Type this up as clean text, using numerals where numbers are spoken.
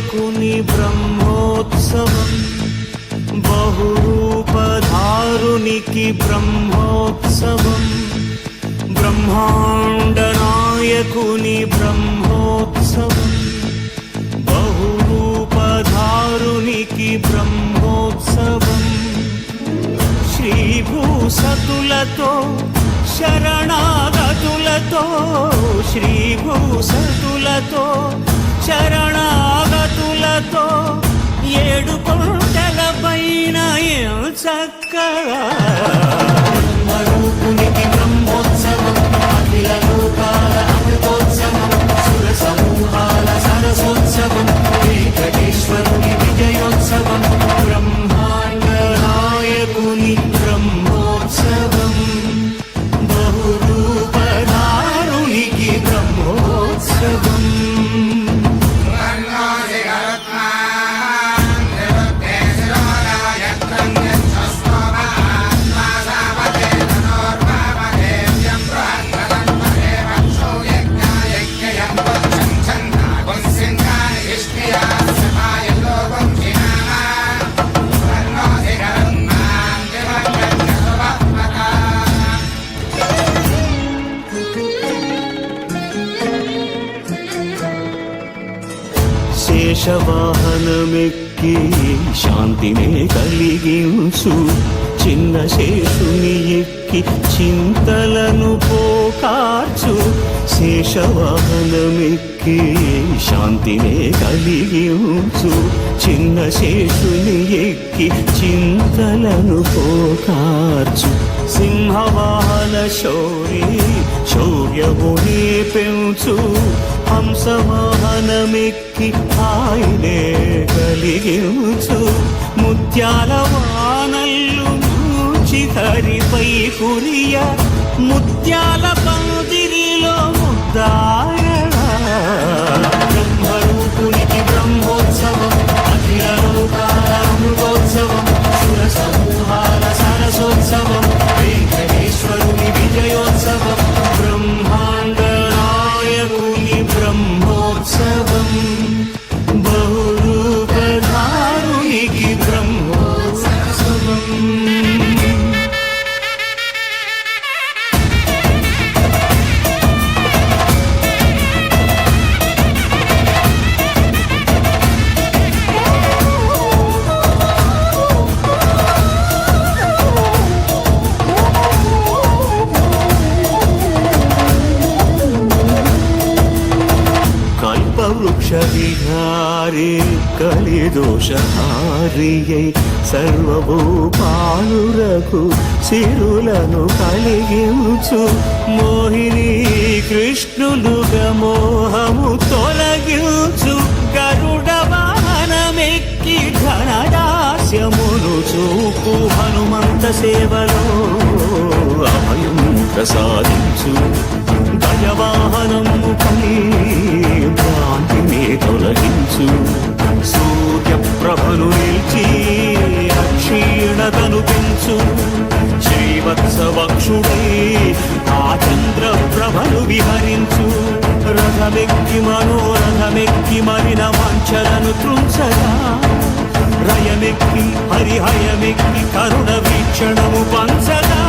నాయకుని బ్రహ్మోత్సవం, బహురూపధారునికి బ్రహ్మోత్సవం, బ్రహ్మాండ నాయకుని బ్రహ్మోత్సవం, బహురూపధారునికి బ్రహ్మోత్సవం. శ్రీభూసతులతో శరణాగతులతో, శ్రీభూసతులతో శరణాగతులతో, ఏడు కొండల పైన చక్కగా బ్రహ్మరూపునికి బ్రహ్మోత్సవం, అఖిల లోకాల అమృతోత్సవం, సుర సమూహాల సరసోత్సవం, వెంకటేశ్వరుని విజయోత్సవం, బ్రహ్మాండ నాయకుని బ్రహ్మోత్సవం, బహురూపధారునికి బ్రహ్మోత్సవం. శేషవాహనమెక్కి శాంతినే కలిగించు, చిన్న శేషుని ఎక్కి చింతలను పోకార్చు. శేషవాహనమెక్కి శాంతినే కలిగించు, చిన్న శేషుని ఎక్కి చింతలను పోకార్చు. సింహవాహన శౌర్య శౌర్యమునే పెంచు, హంసవాహనమెక్కి ఆయనే కలిగించు. ముత్యాల వానల్లు మూచి హరిపై కురియ, ముత్యాల పందిరిలో ముద్దాయడా. బ్రహ్మరూపునికి బ్రహ్మోత్సవం, అఖిల లోకాల అమృతోత్సవం, సుర సమూహాల సరసోత్సవం, వెంకటేశ్వరుని విజయోత్సవం, బ్రహ్మాండ నాయకుని బ్రహ్మోత్సవం, బహురూపధారునికి బ్రహ్మోత్సవం. వృక్షవిహారి కలిదోషహారియై, సర్వభూపాలురకు సిరులను కలిగించు. మోహిని కృష్ణులుగా మోహము తొలగించు. గరుడ వాహనమెక్కి ఘనదాస్యమును చూపు, హనుమంత సేవలో అభయం ప్రసాదించు. గజవాహనముపై భ్రాంతిని తొలగించు. సూర్యప్రభను నిలిచి అక్షీణతను పెంచు. శ్రీవత్సవక్షుడై ఆ చంద్రప్రభను విహరించు. రథమెక్కి మనోరథమెక్కి మరిన వాంఛలను త్రుంచగా, రయమెక్కి హరిహయమెక్కి కరుణ వీక్షణము పంచగా,